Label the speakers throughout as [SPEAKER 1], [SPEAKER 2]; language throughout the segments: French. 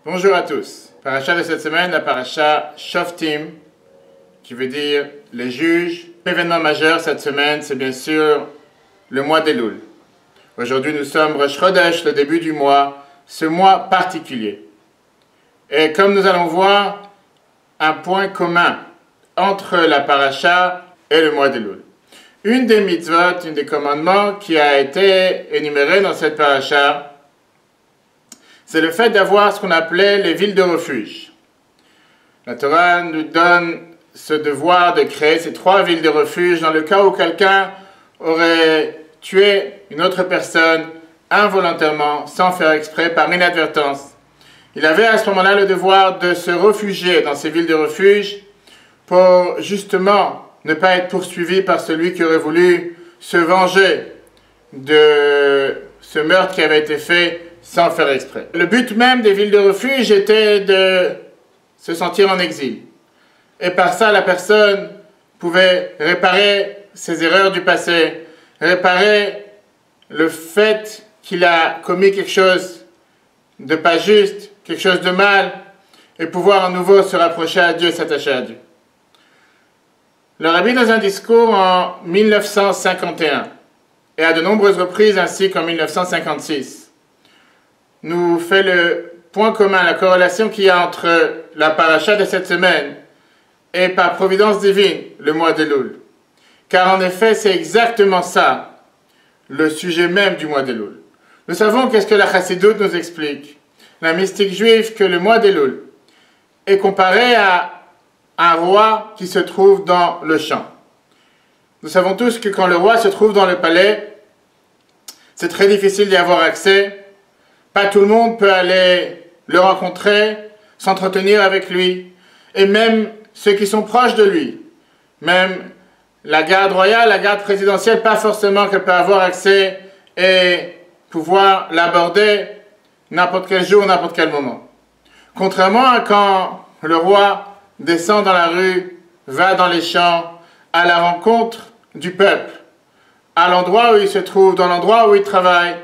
[SPEAKER 1] Bonjour à tous. Paracha de cette semaine, la paracha Shoftim, qui veut dire les juges. L'événement majeur cette semaine, c'est bien sûr le mois d'Elul. Aujourd'hui, nous sommes Rosh Chodesh, le début du mois, ce mois particulier. Et comme nous allons voir, un point commun entre la paracha et le mois d'Elul. Une des mitzvot, un des commandements qui a été énuméré dans cette paracha, c'est le fait d'avoir ce qu'on appelait les villes de refuge. La Torah nous donne ce devoir de créer ces 3 villes de refuge dans le cas où quelqu'un aurait tué une autre personne involontairement, sans faire exprès, par inadvertance. Il avait à ce moment-là le devoir de se réfugier dans ces villes de refuge pour justement ne pas être poursuivi par celui qui aurait voulu se venger de ce meurtre qui avait été fait sans faire exprès. Le but même des villes de refuge était de se sentir en exil. Et par ça, la personne pouvait réparer ses erreurs du passé, réparer le fait qu'il a commis quelque chose de pas juste, quelque chose de mal, et pouvoir à nouveau se rapprocher à Dieu, s'attacher à Dieu. Le Rabbi, dans un discours en 1951, et à de nombreuses reprises ainsi qu'en 1956, nous fait le point commun, la corrélation qu'il y a entre la paracha de cette semaine et par providence divine, le mois d'Elul. Car en effet, c'est exactement ça, le sujet même du mois d'Elul. Nous savons qu'est-ce que la Chassidoute nous explique, la mystique juive, que le mois d'Elul est comparé à un roi qui se trouve dans le champ. Nous savons tous que quand le roi se trouve dans le palais, c'est très difficile d'y avoir accès. Pas tout le monde peut aller le rencontrer, s'entretenir avec lui. Et même ceux qui sont proches de lui, même la garde royale, la garde présidentielle, pas forcément qu'elle peut avoir accès et pouvoir l'aborder n'importe quel jour, n'importe quel moment. Contrairement à quand le roi descend dans la rue, va dans les champs, à la rencontre du peuple, à l'endroit où il se trouve, dans l'endroit où il travaille.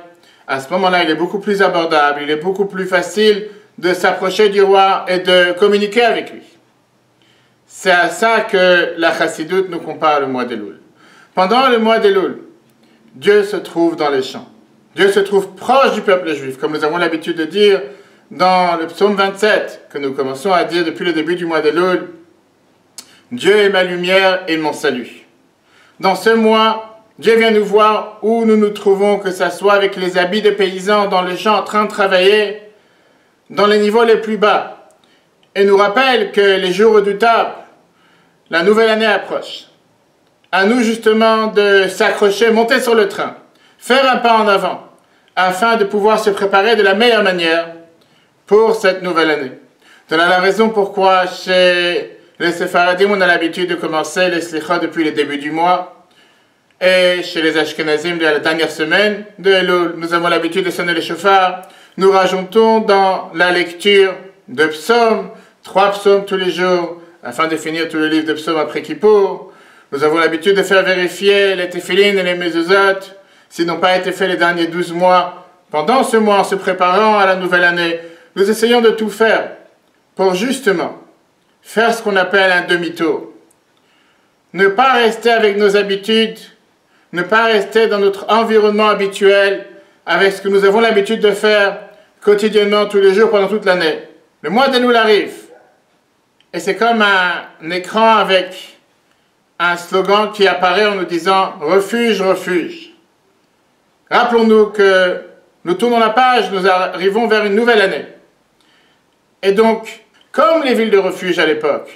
[SPEAKER 1] À ce moment-là, il est beaucoup plus abordable, il est beaucoup plus facile de s'approcher du roi et de communiquer avec lui. C'est à ça que la Chassidoute nous compare le mois d'Elul. Pendant le mois d'Elul, Dieu se trouve dans les champs. Dieu se trouve proche du peuple juif, comme nous avons l'habitude de dire dans le psaume 27, que nous commençons à dire depuis le début du mois d'Elul, Dieu est ma lumière et mon salut. Dans ce mois, Dieu vient nous voir où nous nous trouvons, que ce soit avec les habits de paysans dans les champs en train de travailler, dans les niveaux les plus bas, et nous rappelle que les jours redoutables, la nouvelle année approche. À nous justement de s'accrocher, monter sur le train, faire un pas en avant, afin de pouvoir se préparer de la meilleure manière pour cette nouvelle année. C'est la raison pourquoi chez les Séfaradim, on a l'habitude de commencer les Slichot depuis le début du mois, et chez les Ashkenazim, de la dernière semaine de Elul, nous avons l'habitude de sonner les shofars. Nous rajoutons dans la lecture de psaumes, 3 psaumes tous les jours, afin de finir tout le livre de psaumes après Kippour. Nous avons l'habitude de faire vérifier les téphilines et les mezuzot, s'ils n'ont pas été faits les derniers 12 mois. Pendant ce mois, en se préparant à la nouvelle année, nous essayons de tout faire pour justement faire ce qu'on appelle un demi-tour. Ne pas rester avec nos habitudes, ne pas rester dans notre environnement habituel, avec ce que nous avons l'habitude de faire quotidiennement, tous les jours, pendant toute l'année. Le mois d'Elul arrive, et c'est comme un écran avec un slogan qui apparaît en nous disant « Refuge, refuge ». Rappelons-nous que nous tournons la page, nous arrivons vers une nouvelle année. Et donc, comme les villes de refuge à l'époque,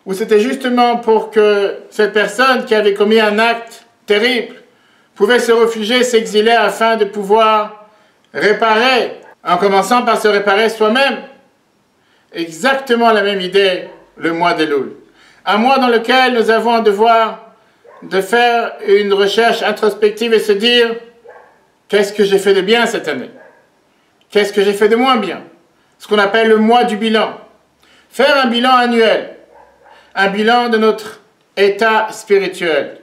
[SPEAKER 1] où c'était justement pour que cette personne qui avait commis un acte terrible pouvait se réfugier, s'exiler afin de pouvoir réparer, en commençant par se réparer soi-même. Exactement la même idée, le mois d'Elul. Un mois dans lequel nous avons un devoir de faire une recherche introspective et se dire qu'est-ce que j'ai fait de bien cette année? Qu'est-ce que j'ai fait de moins bien? Ce qu'on appelle le mois du bilan. Faire un bilan annuel, un bilan de notre état spirituel,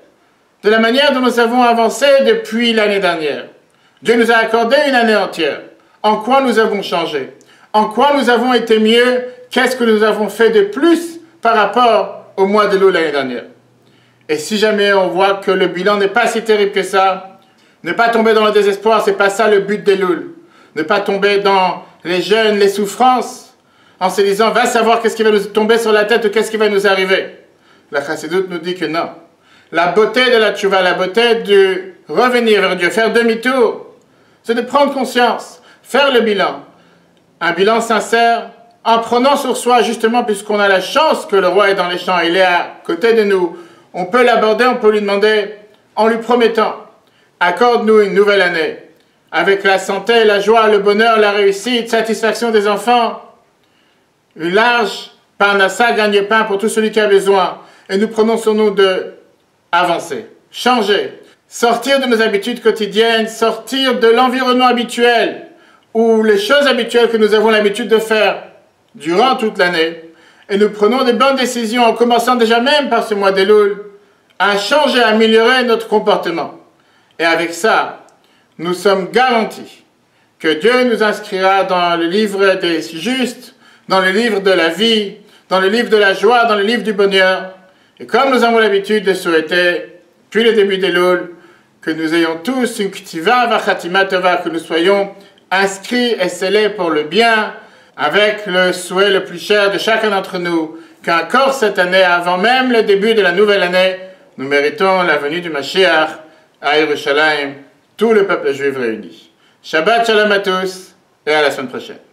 [SPEAKER 1] de la manière dont nous avons avancé depuis l'année dernière. Dieu nous a accordé une année entière. En quoi nous avons changé? En quoi nous avons été mieux? Qu'est-ce que nous avons fait de plus par rapport au mois de Elul l'année dernière? Et si jamais on voit que le bilan n'est pas si terrible que ça, ne pas tomber dans le désespoir, c'est pas ça le but d'Elul. Ne pas tomber dans les jeûnes, les souffrances, en se disant, va savoir qu'est-ce qui va nous tomber sur la tête ou qu'est-ce qui va nous arriver. La Chassidoute nous dit que non. La beauté de la tchouva, la beauté de revenir vers Dieu, faire demi-tour, c'est de prendre conscience, faire le bilan. Un bilan sincère, en prenant sur soi, justement, puisqu'on a la chance que le roi est dans les champs, il est à côté de nous, on peut l'aborder, on peut lui demander, en lui promettant, accorde-nous une nouvelle année, avec la santé, la joie, le bonheur, la réussite, satisfaction des enfants, une large parnassa, gagne-pain pour tout celui qui a besoin. Et nous prenons sur nous de avancer, changer, sortir de nos habitudes quotidiennes, sortir de l'environnement habituel, ou les choses habituelles que nous avons l'habitude de faire durant toute l'année, et nous prenons des bonnes décisions, en commençant déjà même par ce mois d'Elul, à changer, à améliorer notre comportement. Et avec ça, nous sommes garantis que Dieu nous inscrira dans le livre des justes, dans le livre de la vie, dans le livre de la joie, dans le livre du bonheur. Et comme nous avons l'habitude de souhaiter, depuis le début d'Elul, que nous ayons tous une ktiva vachatima tova, que nous soyons inscrits et scellés pour le bien, avec le souhait le plus cher de chacun d'entre nous, qu'encore cette année, avant même le début de la nouvelle année, nous méritons la venue du Mashiach à Yerushalayim, tout le peuple juif réuni. Shabbat shalom à tous et à la semaine prochaine.